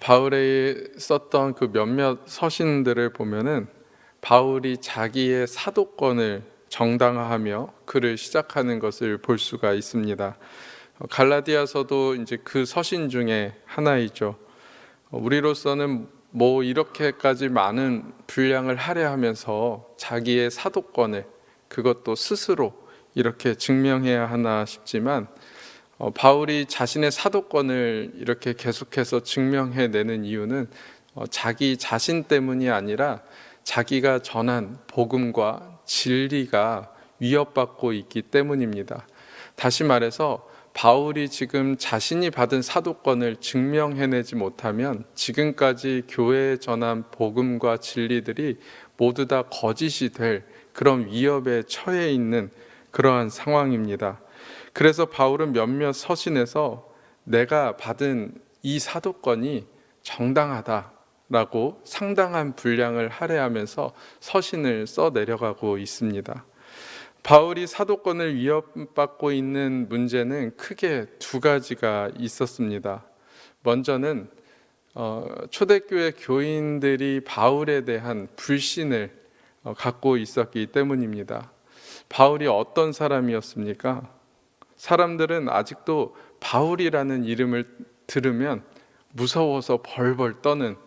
바울이 썼던 그 몇몇 서신들을 보면은 바울이 자기의 사도권을 정당화하며 글을 시작하는 것을 볼 수가 있습니다. 갈라디아서도 이제 그 서신 중에 하나이죠. 우리로서는 뭐 이렇게까지 많은 분량을 할애하면서 자기의 사도권을 그것도 스스로 이렇게 증명해야 하나 싶지만 바울이 자신의 사도권을 이렇게 계속해서 증명해내는 이유는 자기 자신 때문이 아니라 자기가 전한 복음과 진리가 위협받고 있기 때문입니다. 다시 말해서 바울이 지금 자신이 받은 사도권을 증명해내지 못하면 지금까지 교회에 전한 복음과 진리들이 모두 다 거짓이 될 그런 위협에 처해 있는 그러한 상황입니다. 그래서 바울은 몇몇 서신에서 내가 받은 이 사도권이 정당하다라고 상당한 분량을 할애하면서 서신을 써 내려가고 있습니다. 바울이 사도권을 위협받고 있는 문제는 크게 두 가지가 있었습니다. 먼저는 초대교회 교인들이 바울에 대한 불신을 갖고 있었기 때문입니다. 바울이 어떤 사람이었습니까? 사람들은 아직도 바울이라는 이름을 들으면 무서워서 벌벌 떠는,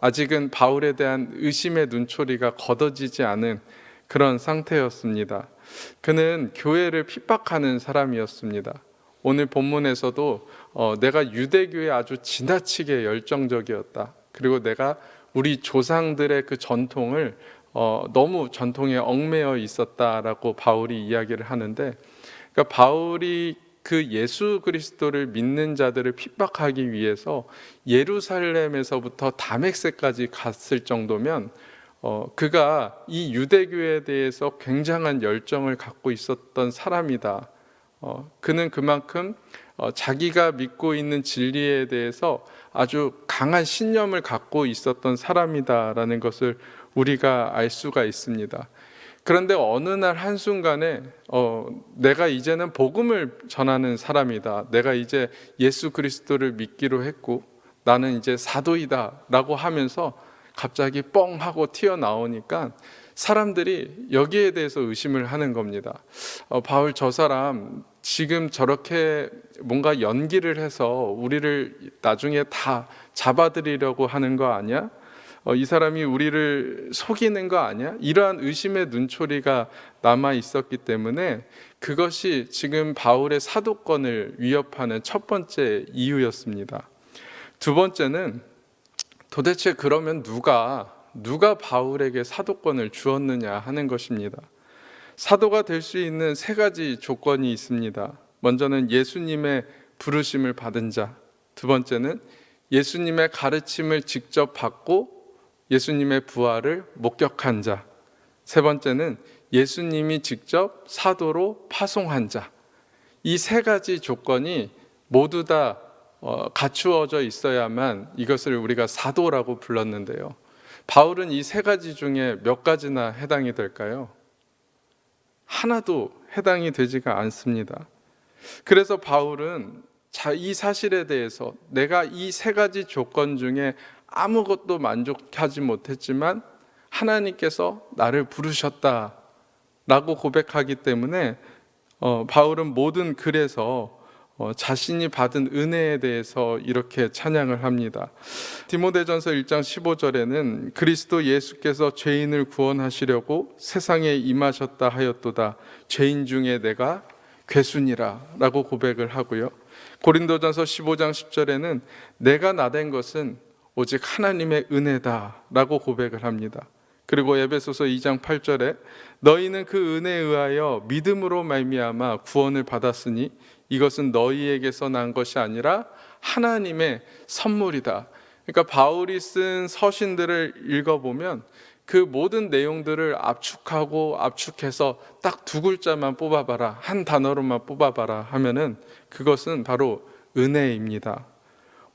아직은 바울에 대한 의심의 눈초리가 걷어지지 않은 그런 상태였습니다. 그는 교회를 핍박하는 사람이었습니다. 오늘 본문에서도 내가 유대교에 아주 지나치게 열정적이었다. 그리고 내가 우리 조상들의 그 전통을 너무 전통에 얽매여 있었다라고 바울이 이야기를 하는데, 그러니까 바울이 그 예수 그리스도를 믿는 자들을 핍박하기 위해서 예루살렘에서부터 다메섹까지 갔을 정도면 그가 이 유대교에 대해서 굉장한 열정을 갖고 있었던 사람이다. 그는 그만큼 자기가 믿고 있는 진리에 대해서 아주 강한 신념을 갖고 있었던 사람이다라는 것을 우리가 알 수가 있습니다. 그런데 어느 날 한순간에 내가 이제는 복음을 전하는 사람이다. 내가 이제 예수 그리스도를 믿기로 했고 나는 이제 사도이다 라고 하면서 갑자기 뻥 하고 튀어나오니까 사람들이 여기에 대해서 의심을 하는 겁니다. 바울 저 사람 지금 저렇게 뭔가 연기를 해서 우리를 나중에 다 잡아들이려고 하는 거 아니야? 이 사람이 우리를 속이는 거 아니야? 이러한 의심의 눈초리가 남아 있었기 때문에 그것이 지금 바울의 사도권을 위협하는 첫 번째 이유였습니다. 두 번째는 도대체 그러면 누가 바울에게 사도권을 주었느냐 하는 것입니다. 사도가 될 수 있는 세 가지 조건이 있습니다. 먼저는 예수님의 부르심을 받은 자, 두 번째는 예수님의 가르침을 직접 받고 예수님의 부활을 목격한 자, 세 번째는 예수님이 직접 사도로 파송한 자. 이 세 가지 조건이 모두 다 갖추어져 있어야만 이것을 우리가 사도라고 불렀는데요. 바울은 이 세 가지 중에 몇 가지나 해당이 될까요? 하나도 해당이 되지가 않습니다. 그래서 바울은 이 사실에 대해서 내가 이 세 가지 조건 중에 아무것도 만족하지 못했지만 하나님께서 나를 부르셨다라고 고백하기 때문에 바울은 모든 글에서 자신이 받은 은혜에 대해서 이렇게 찬양을 합니다. 디모데전서 1장 15절에는 그리스도 예수께서 죄인을 구원하시려고 세상에 임하셨다 하였도다. 죄인 중에 내가 괴순이라 라고 고백을 하고요. 고린도전서 15장 10절에는 내가 나된 것은 오직 하나님의 은혜다 라고 고백을 합니다. 그리고 에베소서 2장 8절에 너희는 그 은혜에 의하여 믿음으로 말미암아 구원을 받았으니 이것은 너희에게서 난 것이 아니라 하나님의 선물이다. 그러니까 바울이 쓴 서신들을 읽어보면 그 모든 내용들을 압축해서 딱 두 글자만 뽑아봐라, 한 단어로만 뽑아봐라 하면은 그것은 바로 은혜입니다.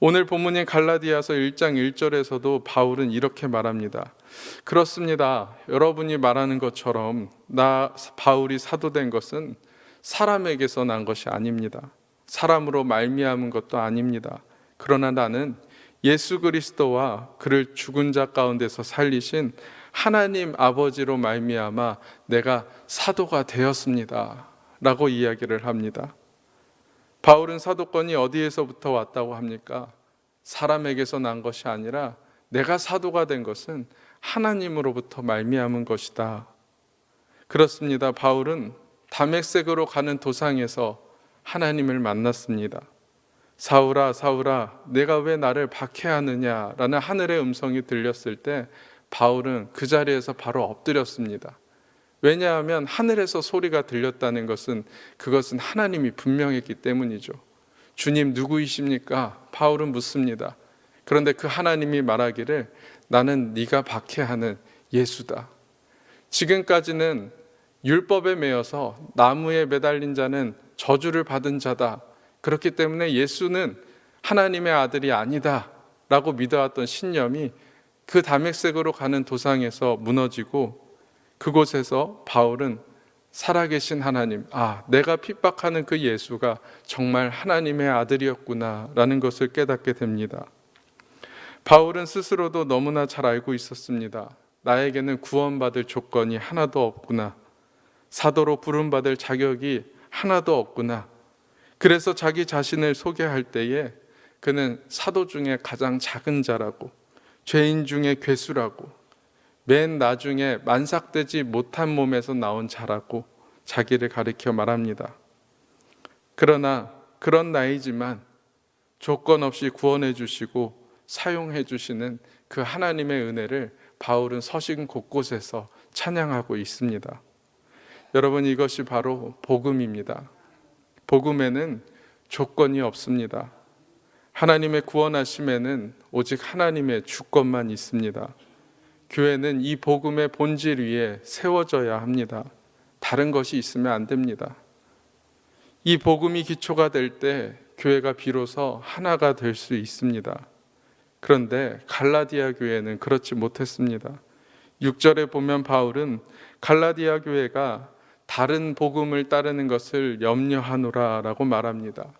오늘 본문인 갈라디아서 1장 1절에서도 바울은 이렇게 말합니다. 그렇습니다. 여러분이 말하는 것처럼 나 바울이 사도된 것은 사람에게서 난 것이 아닙니다. 사람으로 말미암은 것도 아닙니다. 그러나 나는 예수 그리스도와 그를 죽은 자 가운데서 살리신 하나님 아버지로 말미암아 내가 사도가 되었습니다 라고 이야기를 합니다. 바울은 사도권이 어디에서부터 왔다고 합니까? 사람에게서 난 것이 아니라 내가 사도가 된 것은 하나님으로부터 말미암은 것이다. 그렇습니다. 바울은 다메섹으로 가는 도상에서 하나님을 만났습니다. 사울아 사울아 내가 왜 나를 박해하느냐 라는 하늘의 음성이 들렸을 때 바울은 그 자리에서 바로 엎드렸습니다. 왜냐하면 하늘에서 소리가 들렸다는 것은 그것은 하나님이 분명했기 때문이죠. 주님 누구이십니까? 바울은 묻습니다. 그런데 그 하나님이 말하기를 나는 네가 박해하는 예수다. 지금까지는 율법에 매여서 나무에 매달린 자는 저주를 받은 자다. 그렇기 때문에 예수는 하나님의 아들이 아니다 라고 믿어왔던 신념이 그 다메섹으로 가는 도상에서 무너지고 그곳에서 바울은 살아계신 하나님, 내가 핍박하는 그 예수가 정말 하나님의 아들이었구나 라는 것을 깨닫게 됩니다. 바울은 스스로도 너무나 잘 알고 있었습니다. 나에게는 구원받을 조건이 하나도 없구나. 사도로 부름받을 자격이 하나도 없구나. 그래서 자기 자신을 소개할 때에 그는 사도 중에 가장 작은 자라고, 죄인 중에 괴수라고, 맨 나중에 만삭되지 못한 몸에서 나온 자라고 자기를 가리켜 말합니다. 그러나 그런 나이지만 조건 없이 구원해 주시고 사용해 주시는 그 하나님의 은혜를 바울은 서신 곳곳에서 찬양하고 있습니다. 여러분, 이것이 바로 복음입니다. 복음에는 조건이 없습니다. 하나님의 구원하심에는 오직 하나님의 주권만 있습니다. 교회는 이 복음의 본질 위에 세워져야 합니다. 다른 것이 있으면 안 됩니다. 이 복음이 기초가 될 때 교회가 비로소 하나가 될 수 있습니다. 그런데 갈라디아 교회는 그렇지 못했습니다. 6절에 보면 바울은 갈라디아 교회가 다른 복음을 따르는 것을 염려하노라 라고 말합니다.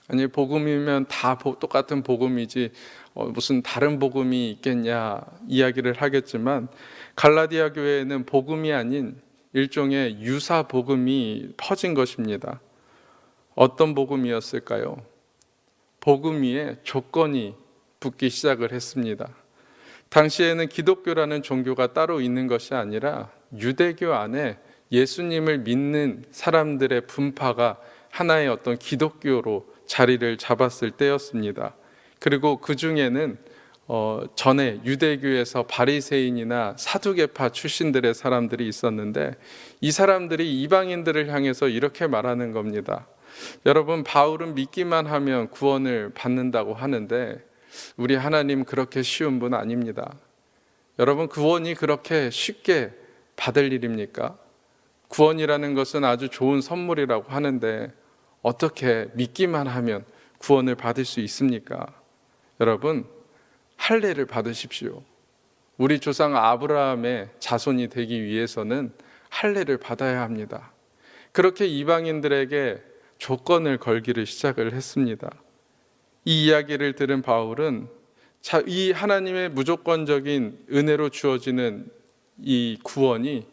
아니, 복음이면 다 똑같은 복음이지 무슨 다른 복음이 있겠냐 이야기를 하겠지만 갈라디아 교회에는 복음이 아닌 일종의 유사 복음이 퍼진 것입니다. 어떤 복음이었을까요? 복음 위에 조건이 붙기 시작을 했습니다. 당시에는 기독교라는 종교가 따로 있는 것이 아니라 유대교 안에 예수님을 믿는 사람들의 분파가 하나의 어떤 기독교로 자리를 잡았을 때였습니다. 그리고 그 중에는 전에 유대교에서 바리새인이나 사두개파 출신들의 사람들이 있었는데 이 사람들이 이방인들을 향해서 이렇게 말하는 겁니다. 여러분, 바울은 믿기만 하면 구원을 받는다고 하는데 우리 하나님 그렇게 쉬운 분 아닙니다. 여러분, 구원이 그렇게 쉽게 받을 일입니까? 구원이라는 것은 아주 좋은 선물이라고 하는데 어떻게 믿기만 하면 구원을 받을 수 있습니까? 여러분, 할례를 받으십시오. 우리 조상 아브라함의 자손이 되기 위해서는 할례를 받아야 합니다. 그렇게 이방인들에게 조건을 걸기를 시작을 했습니다. 이 이야기를 들은 바울은 이 하나님의 무조건적인 은혜로 주어지는 이 구원이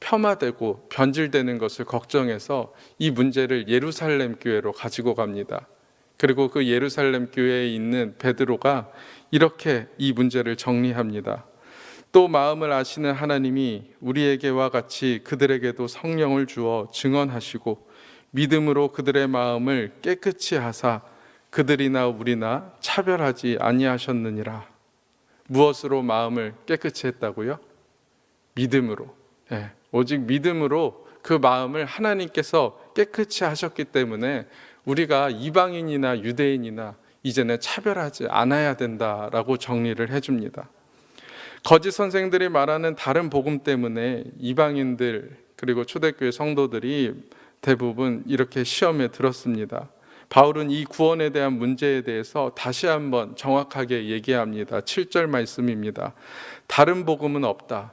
폄하되고 변질되는 것을 걱정해서 이 문제를 예루살렘 교회로 가지고 갑니다. 그리고 그 예루살렘 교회에 있는 베드로가 이렇게 이 문제를 정리합니다. 또 마음을 아시는 하나님이 우리에게와 같이 그들에게도 성령을 주어 증언하시고 믿음으로 그들의 마음을 깨끗이 하사 그들이나 우리나 차별하지 아니하셨느니라. 무엇으로 마음을 깨끗이 했다고요? 믿음으로. 오직 믿음으로 그 마음을 하나님께서 깨끗이 하셨기 때문에 우리가 이방인이나 유대인이나 이제는 차별하지 않아야 된다라고 정리를 해줍니다. 거짓 선생들이 말하는 다른 복음 때문에 이방인들 그리고 초대교회 성도들이 대부분 이렇게 시험에 들었습니다. 바울은 이 구원에 대한 문제에 대해서 다시 한번 정확하게 얘기합니다. 7절 말씀입니다. 다른 복음은 없다.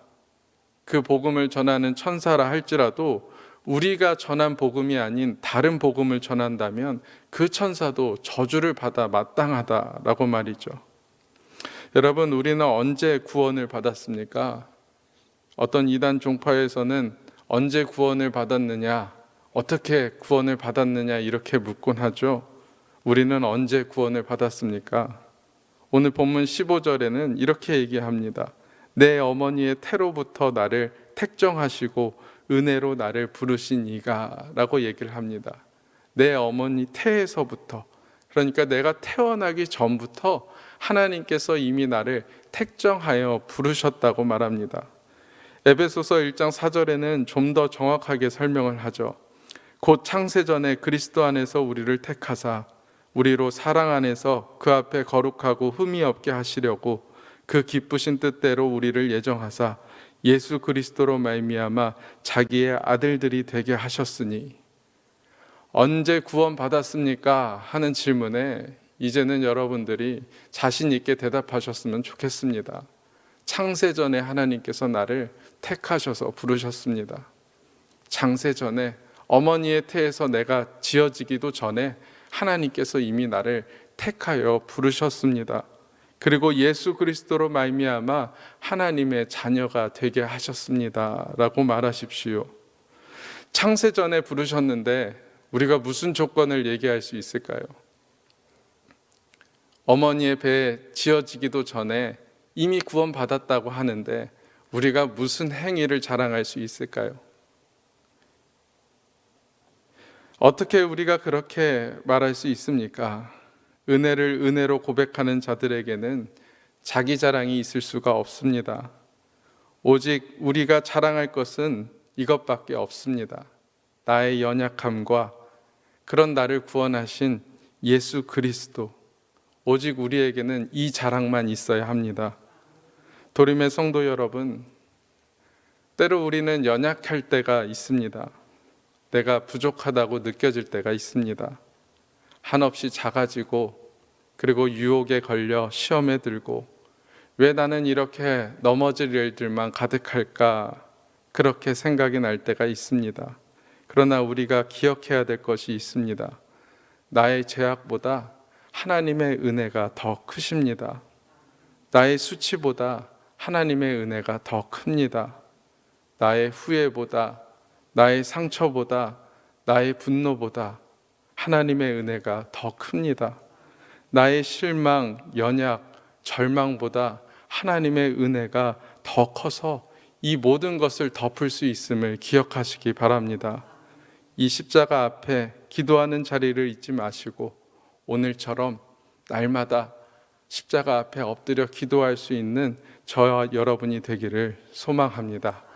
그 복음을 전하는 천사라 할지라도 우리가 전한 복음이 아닌 다른 복음을 전한다면 그 천사도 저주를 받아 마땅하다라고 말이죠. 여러분, 우리는 언제 구원을 받았습니까? 어떤 이단 종파에서는 언제 구원을 받았느냐, 어떻게 구원을 받았느냐 이렇게 묻곤 하죠. 우리는 언제 구원을 받았습니까? 오늘 본문 15절에는 이렇게 얘기합니다. 내 어머니의 태로부터 나를 택정하시고 은혜로 나를 부르신 이가 라고 얘기를 합니다. 내 어머니 태에서부터, 그러니까 내가 태어나기 전부터 하나님께서 이미 나를 택정하여 부르셨다고 말합니다. 에베소서 1장 4절에는 좀 더 정확하게 설명을 하죠. 곧 창세전에 그리스도 안에서 우리를 택하사 우리로 사랑 안에서 그 앞에 거룩하고 흠이 없게 하시려고 그 기쁘신 뜻대로 우리를 예정하사 예수 그리스도로 말미암아 자기의 아들들이 되게 하셨으니. 언제 구원 받았습니까? 하는 질문에 이제는 여러분들이 자신 있게 대답하셨으면 좋겠습니다. 창세전에 하나님께서 나를 택하셔서 부르셨습니다. 창세전에 어머니의 태에서 내가 지어지기도 전에 하나님께서 이미 나를 택하여 부르셨습니다. 그리고 예수 그리스도로 말미암아 하나님의 자녀가 되게 하셨습니다 라고 말하십시오. 창세전에 부르셨는데 우리가 무슨 조건을 얘기할 수 있을까요? 어머니의 배에 지어지기도 전에 이미 구원받았다고 하는데 우리가 무슨 행위를 자랑할 수 있을까요? 어떻게 우리가 그렇게 말할 수 있습니까? 은혜를 은혜로 고백하는 자들에게는 자기 자랑이 있을 수가 없습니다. 오직 우리가 자랑할 것은 이것밖에 없습니다. 나의 연약함과 그런 나를 구원하신 예수 그리스도, 오직 우리에게는 이 자랑만 있어야 합니다. 도림의 성도 여러분, 때로 우리는 연약할 때가 있습니다. 내가 부족하다고 느껴질 때가 있습니다. 한없이 작아지고 그리고 유혹에 걸려 시험에 들고 왜 나는 이렇게 넘어질 일들만 가득할까 그렇게 생각이 날 때가 있습니다. 그러나 우리가 기억해야 될 것이 있습니다. 나의 죄악보다 하나님의 은혜가 더 크십니다. 나의 수치보다 하나님의 은혜가 더 큽니다. 나의 후회보다, 나의 상처보다, 나의 분노보다 하나님의 은혜가 더 큽니다. 나의 실망, 연약, 절망보다 하나님의 은혜가 더 커서 이 모든 것을 덮을 수 있음을 기억하시기 바랍니다. 이 십자가 앞에 기도하는 자리를 잊지 마시고 오늘처럼 날마다 십자가 앞에 엎드려 기도할 수 있는 저와 여러분이 되기를 소망합니다.